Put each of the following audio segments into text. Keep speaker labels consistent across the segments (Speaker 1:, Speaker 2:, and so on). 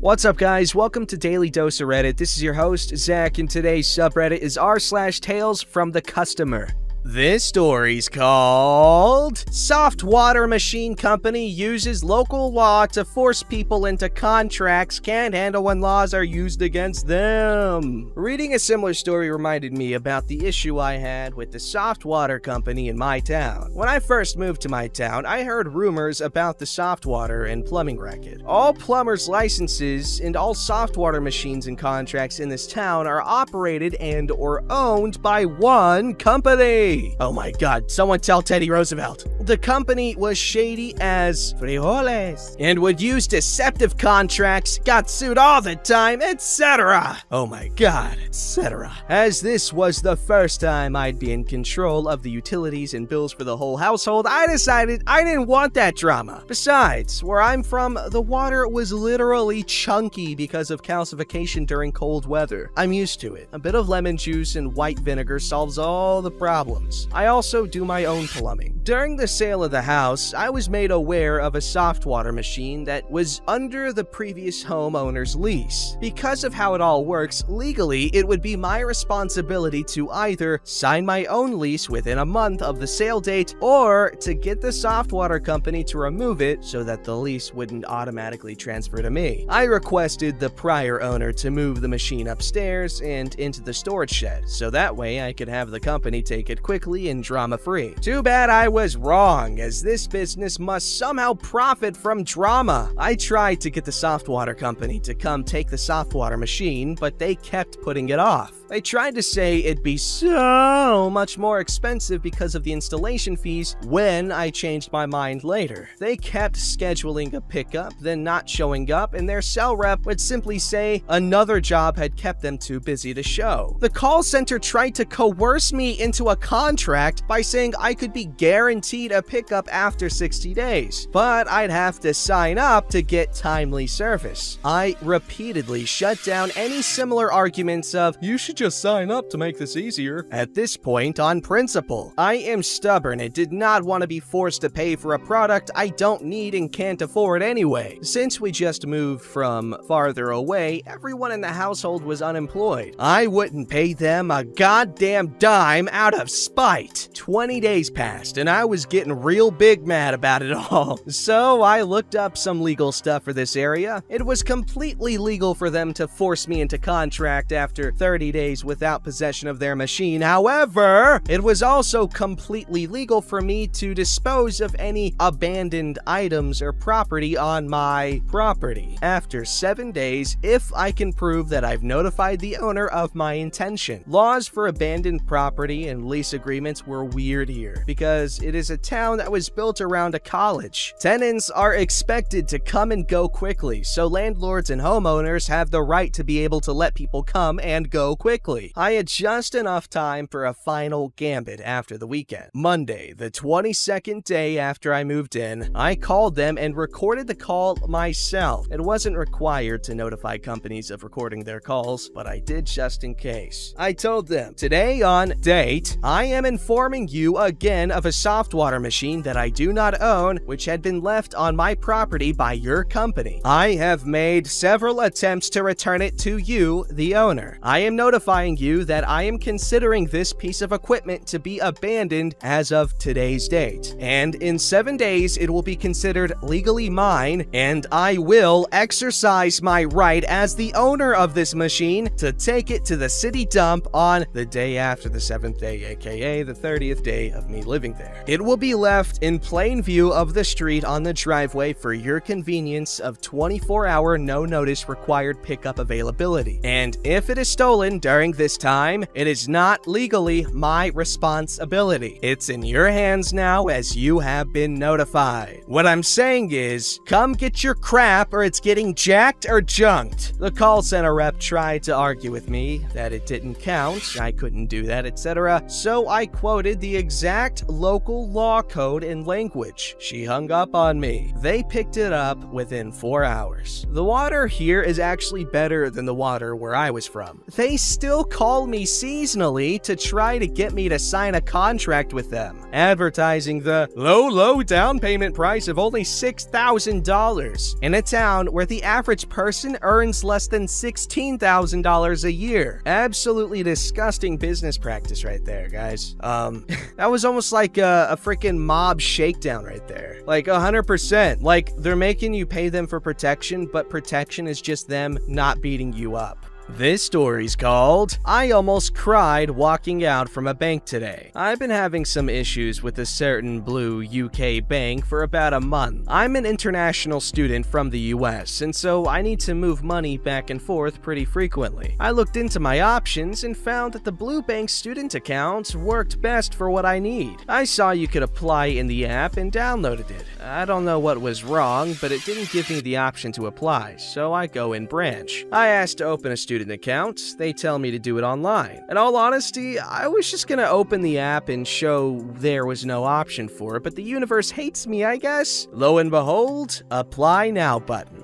Speaker 1: What's up, guys? Welcome to Daily Dose of Reddit. This is your host, Zach, and today's subreddit is r/TalesFromTheCustomer. This story's called Soft Water Machine Company Uses Local Law to Force People into Contracts Can't Handle When Laws Are Used Against Them. Reading a similar story reminded me about the issue I had with the soft water company in my town. When I first moved to my town, I heard rumors about the soft water and plumbing racket. All plumbers' licenses and all soft water machines and contracts in this town are operated and or owned by one company. Oh my god, someone tell Teddy Roosevelt. The company was shady as frijoles and would use deceptive contracts, got sued all the time, etc. Oh my god, etc. As this was the first time I'd be in control of the utilities and bills for the whole household, I decided I didn't want that drama. Besides, where I'm from, the water was literally chunky because of calcification during cold weather. I'm used to it. A bit of lemon juice and white vinegar solves all the problems. I also do my own plumbing. During the sale of the house, I was made aware of a soft water machine that was under the previous homeowner's lease. Because of how it all works, legally, it would be my responsibility to either sign my own lease within a month of the sale date or to get the soft water company to remove it so that the lease wouldn't automatically transfer to me. I requested the prior owner to move the machine upstairs and into the storage shed, so that way I could have the company take it quickly and drama-free. Too bad I was wrong, as this business must somehow profit from drama. I tried to get the soft water company to come take the soft water machine, but they kept putting it off. They tried to say it'd be so much more expensive because of the installation fees when I changed my mind later. They kept scheduling a pickup, then not showing up, and their sales rep would simply say another job had kept them too busy to show. The call center tried to coerce me into a contract by saying I could be guaranteed a pickup after 60 days, but I'd have to sign up to get timely service. I repeatedly shut down any similar arguments of, you should just sign up to make this easier, at this point on principle. I am stubborn and did not want to be forced to pay for a product I don't need and can't afford anyway. Since we just moved from farther away, everyone in the household was unemployed. I wouldn't pay them a goddamn dime out of spite. 20 days passed and I was getting real big mad about it all. So I looked up some legal stuff for this area. It was completely legal for them to force me into contract after 30 days without possession of their machine. However, it was also completely legal for me to dispose of any abandoned items or property on my property after 7 days if I can prove that I've notified the owner of my intention. Laws for abandoned property and lease agreements were weird here because it is a town that was built around a college. Tenants are expected to come and go quickly, so landlords and homeowners have the right to be able to let people come and go quickly. I had just enough time for a final gambit after the weekend. Monday, the 22nd day after I moved in, I called them and recorded the call myself. It wasn't required to notify companies of recording their calls, but I did just in case. I told them, today on date, I am informing you again of a soft water machine that I do not own, which had been left on my property by your company. I have made several attempts to return it to you, the owner. I am notifying you that I am considering this piece of equipment to be abandoned as of today's date. And in 7 days, it will be considered legally mine, and I will exercise my right as the owner of this machine to take it to the city dump on the day after the 7th day, aka the 30th day of me living there. It will be left in plain view of the street on the driveway for your convenience of 24-hour no notice required pickup availability. And if it is stolen during this time, it is not legally my responsibility. It's in your hands now as you have been notified. What I'm saying is, come get your crap or it's getting jacked or junked. The call center rep tried to argue with me that it didn't count, I couldn't do that, etc. So so I quoted the exact local law code and language. She hung up on me. They picked it up within 4 hours. The water here is actually better than the water where I was from. They still call me seasonally to try to get me to sign a contract with them, advertising the low down payment price of only $6,000 in a town where the average person earns less than $16,000 a year. Absolutely disgusting business practice right there, guys. That was almost like a freaking mob shakedown right there. Like 100%. Like they're making you pay them for protection, but protection is just them not beating you up. This story's called, I Almost Cried Walking Out from a Bank Today. I've been having some issues with a certain blue UK bank for about a month. I'm an international student from the US, and so I need to move money back and forth pretty frequently. I looked into my options and found that the blue bank student account worked best for what I need. I saw you could apply in the app and downloaded it. I don't know what was wrong, but it didn't give me the option to apply, so I go in branch. I asked to open a student account. They tell me to do it online. In all honesty, I was just gonna open the app and show there was no option for it, but the universe hates me, I guess. Lo and behold, apply now button.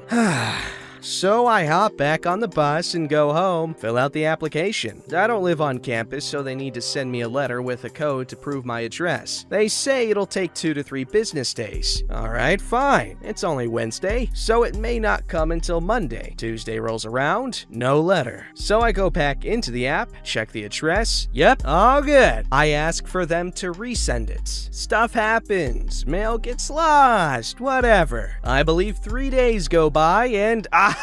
Speaker 1: So I hop back on the bus and go home, fill out the application. I don't live on campus, so they need to send me a letter with a code to prove my address. They say it'll take 2 to 3 business days. Alright, fine. It's only Wednesday, so it may not come until Monday. Tuesday rolls around, no letter. So I go back into the app, check the address. Yep, all good. I ask for them to resend it. Stuff happens. Mail gets lost. Whatever. I believe 3 days go by and aha!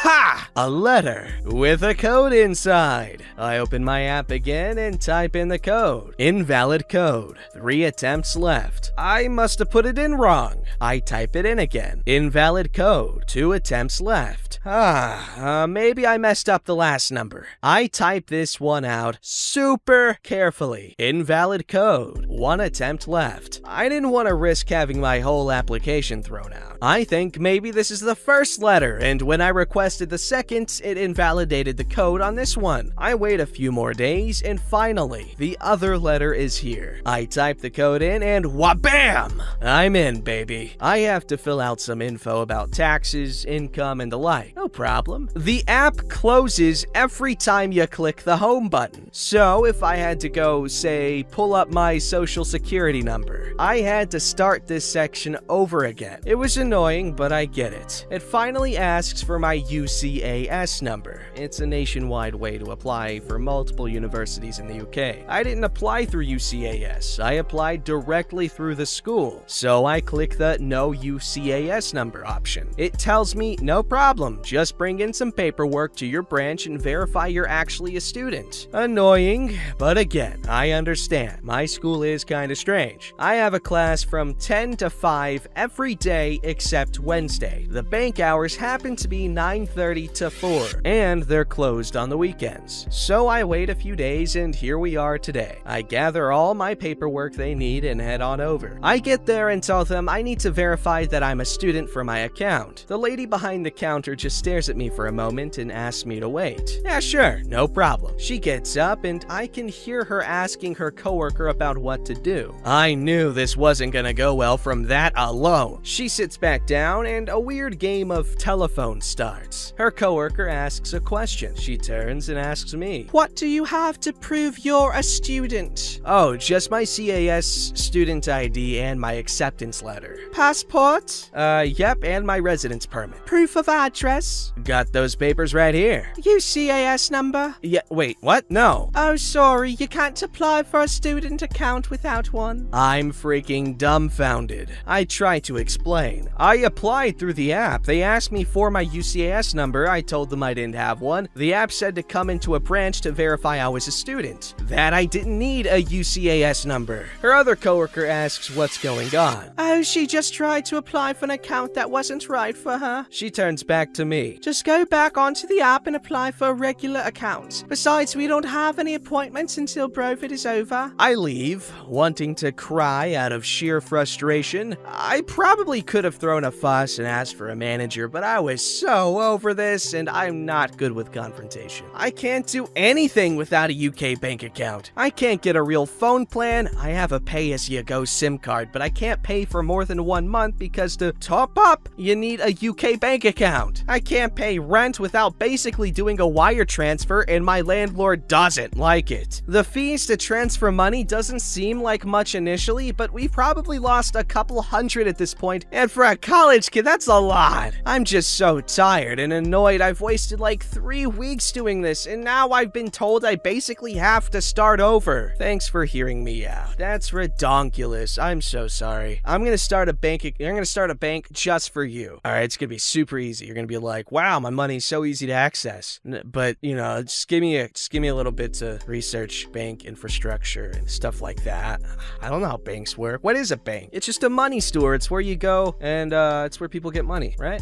Speaker 1: A letter with a code inside. I open my app again and type in the code. Invalid code. 3 attempts left. I must have put it in wrong. I type it in again. Invalid code. 2 attempts left. Maybe I messed up the last number. I type this one out super carefully. Invalid code. 1 attempt left. I didn't want to risk having my whole application thrown out. I think maybe this is the first letter, and when I requested the second, it invalidated the code on this one. I wait a few more days, and finally, the other letter is here. I type the code in, and wha-bam! I'm in, baby. I have to fill out some info about taxes, income, and the like. No problem. The app closes every time you click the home button. So if I had to go, say, pull up my social security number, I had to start this section over again. It was annoying, but I get it. It finally asks for my UCAS number. It's a nationwide way to apply for multiple universities in the UK. I didn't apply through UCAS. I applied directly through the school. So I click the No UCAS number option. It tells me, no problem, just bring in some paperwork to your branch and verify you're actually a student. Annoying, but again, I understand. My school is kinda strange. I have a class from 10 to 5 every day except Wednesday. The bank hours happen to be 9:30 to 4, and they're closed on the weekends. So I wait a few days, and here we are today. I gather all my paperwork they need and head on over. I get there and tell them I need to verify that I'm a student for my account. The lady behind the counter just stares at me for a moment and asks me to wait. Yeah, sure, no problem. She gets up, and I can hear her asking her coworker about what to do. I knew this wasn't gonna go well from that alone. She sits back down, and a weird game of telephone starts. Her coworker asks a question. She turns and asks me, "What do you have to prove you're a student?" "Oh, just my CAS student ID and my acceptance letter." "Passport?" Yep, and my residence permit." "Proof of address?" "Got those papers right here." "UCAS number?" "Yeah, wait, what? No." "Oh, sorry, you can't apply for a student account without one." I'm freaking dumbfounded. I try to explain. I applied through the app. They asked me for my UCAS number. I told them I didn't have one. The app said to come into a branch to verify I was a student. That I didn't need a UCAS number. Her other coworker asks what's going on. "Oh, she just tried to apply for an account that wasn't right for her." She turns back to me. "Just go back onto the app and apply for a regular account. Besides, we don't have any appointments until Broford is over." I leave, wanting to cry out of sheer frustration. I probably could have thrown a fuss and asked for a manager, but I was so over this, and I'm not good with confrontation. I can't do anything without a UK bank account. I can't get a real phone plan. I have a pay-as-you-go SIM card, but I can't pay for more than 1 month because to top up, you need a UK bank account. I can't pay rent without basically doing a wire transfer, and my landlord doesn't like it. The fees to transfer money doesn't seem like much initially, but we've probably lost a couple hundred at this point, and for a college kid, that's a lot. I'm just so tired and annoyed. I've wasted like 3 weeks doing this, and now I've been told I basically have to start over. Thanks for hearing me out. That's redonkulous. I'm so sorry. I'm gonna start a bank just for you. All right, it's gonna be super easy. You're gonna be like, wow, my money's so easy to access. But you know, just give me a little bit to research bank infrastructure and stuff like that. I don't know how banks work. What is a bank? It's just a money store. It's where you go and it's where people get money, right?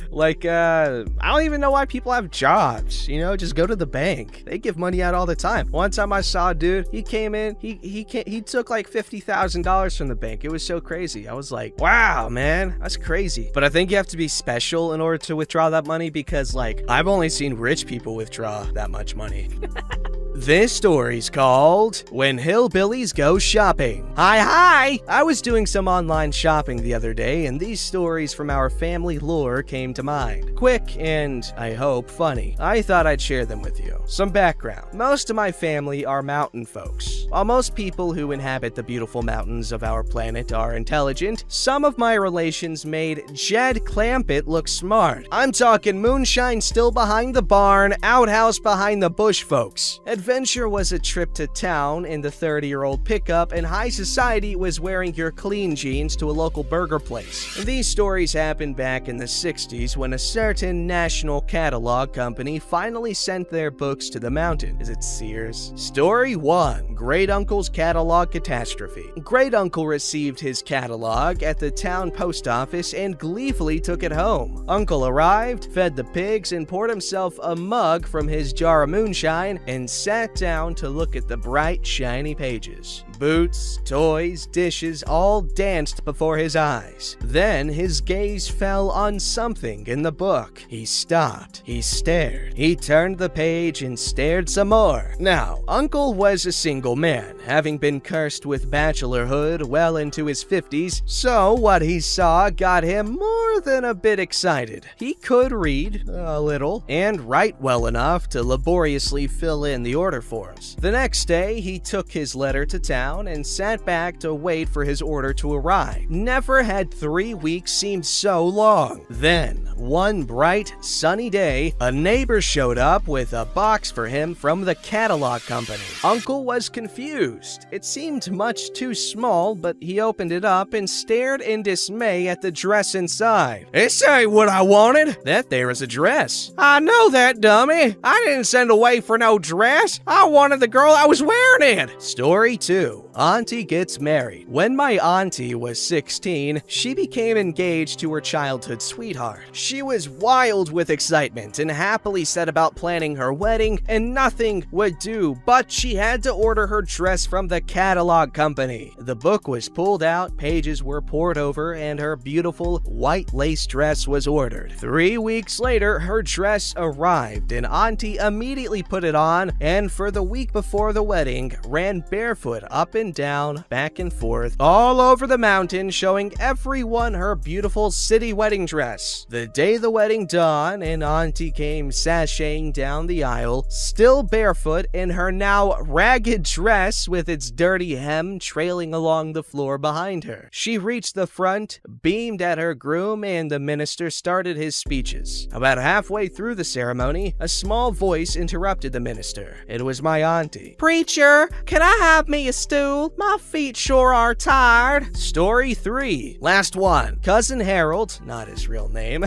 Speaker 1: Like, I don't even know why people have jobs, you know, just go to the bank. They give money out all the time. One time I saw a dude, he came in, he took like $50,000 from the bank. It was so crazy. I was like, wow, man, that's crazy. But I think you have to be special in order to withdraw that money because, like, I've only seen rich people withdraw that much money. This story's called When Hillbillies Go Shopping. Hi! I was doing some online shopping the other day, and these stories from our family lore came to mind. Quick and, I hope, funny. I thought I'd share them with you. Some background. Most of my family are mountain folks. While most people who inhabit the beautiful mountains of our planet are intelligent, some of my relations made Jed Clampett look smart. I'm talking moonshine still behind the barn, outhouse behind the bush folks. Adventure was a trip to town in the 30-year-old pickup, and high society was wearing your clean jeans to a local burger place. These stories happened back in the 60s when a certain national catalog company finally sent their books to the mountain. Is it Sears? Story 1. Great Uncle's Catalog Catastrophe. Great Uncle received his catalog at the town post office and gleefully took it home. Uncle arrived, fed the pigs, and poured himself a mug from his jar of moonshine and sat down to look at the bright, shiny pages. Boots, toys, dishes all danced before his eyes. Then his gaze fell on something in the book. He stopped. He stared. He turned the page and stared some more. Now, Uncle was a single man, having been cursed with bachelorhood well into his 50s, so what he saw got him more than a bit excited. He could read, a little, and write well enough to laboriously fill in the order forms. The next day, he took his letter to town and sat back to wait for his order to arrive. Never had 3 weeks seemed so long. Then, one bright, sunny day, a neighbor showed up with a box for him from the catalog company. Uncle was confused. It seemed much too small, but he opened it up and stared in dismay at the dress inside. "This ain't what I wanted." "That there is a dress." "I know that, dummy. I didn't send away for no dress. I wanted the girl that was wearing it." Story 2. Auntie gets married. When my auntie was 16, she became engaged to her childhood sweetheart. She was wild with excitement and happily set about planning her wedding, and nothing would do, but she had to order her dress from the catalog company. The book was pulled out, pages were poured over, and her beautiful white lace dress was ordered. 3 weeks later, her dress arrived, and auntie immediately put it on, and for the week before the wedding, ran barefoot up and down, back and forth, all over the mountain, showing everyone her beautiful city wedding dress. The day the wedding dawned, and auntie came sashaying down the aisle, still barefoot in her now ragged dress with its dirty hem trailing along the floor behind her. She reached the front, beamed at her groom, and the minister started his speeches. About halfway through the ceremony, a small voice interrupted the minister. It was my auntie. "Preacher, can I have me a stool? My feet sure are tired." Story 3. Last one. Cousin Harold, not his real name,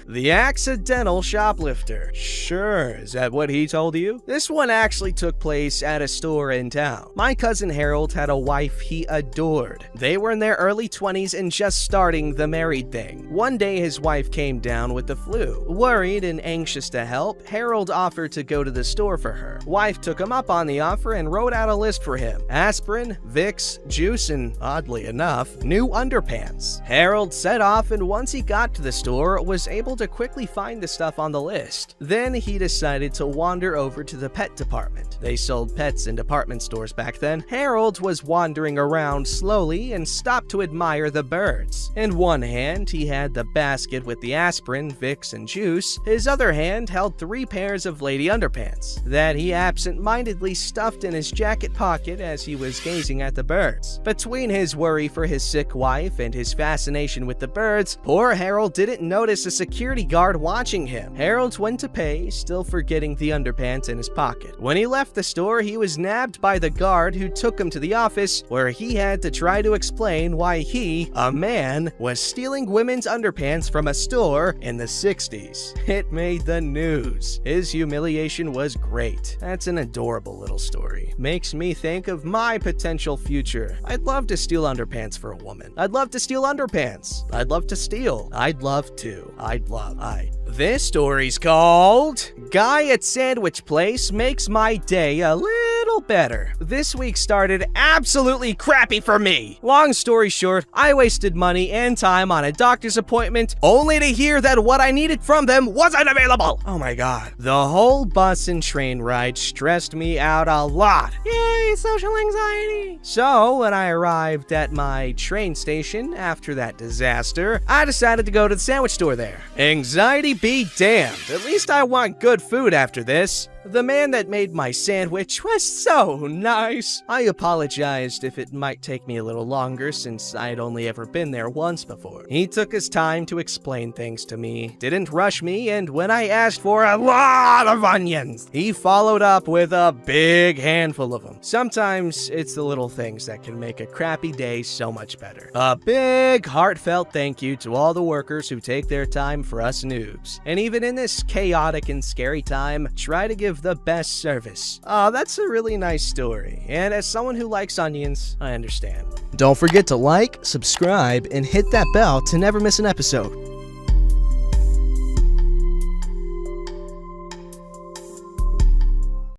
Speaker 1: the accidental shoplifter. Sure, is that what he told you? This one actually took place at a store in town. My cousin Harold had a wife he adored. They were in their early 20s and just starting the married thing. One day his wife came down with the flu. Worried and anxious to help, Harold offered to go to the store for her. Wife took him up on the offer and wrote out a list for him him: aspirin, Vicks, juice, and oddly enough, new underpants. Harold set off, and once he got to the store, was able to quickly find the stuff on the list. Then he decided to wander over to the pet department. They sold pets in department stores back then. Harold was wandering around slowly and stopped to admire the birds. In one hand, he had the basket with the aspirin, Vicks, and juice. His other hand held 3 pairs of lady underpants that he absent-mindedly stuffed in his jacket pocket as he was gazing at the birds. Between his worry for his sick wife and his fascination with the birds, poor Harold didn't notice a security guard watching him. Harold went to pay, still forgetting the underpants in his pocket. When he left the store, he was nabbed by the guard, who took him to the office, where he had to try to explain why he, a man, was stealing women's underpants from a store in the 60s. It made the news. His humiliation was great. That's an adorable little story. Makes me think of my potential future. I'd love to steal underpants for a woman. I'd love to steal underpants. I'd love to steal. I'd love to. This story's called Guy at Sandwich Place Makes My Day a Little Better. This week started absolutely crappy for me. Long story short, I wasted money and time on a doctor's appointment only to hear that what I needed from them wasn't available. Oh my god. The whole bus and train ride stressed me out a lot. Yay, social anxiety. So when I arrived at my train station after that disaster, I decided to go to the sandwich store there. Anxiety be damned. At least I want good food after this. The man that made my sandwich was so nice. I apologized if it might take me a little longer since I'd only ever been there once before. He took his time to explain things to me, didn't rush me, and when I asked for a lot of onions, he followed up with a big handful of them. Sometimes it's the little things that can make a crappy day so much better. A big, heartfelt thank you to all the workers who take their time for us noobs. And even in this chaotic and scary time, try to give the best service. That's a really nice story, and as someone who likes onions, I understand. Don't forget to like, subscribe, and hit that bell to never miss an episode.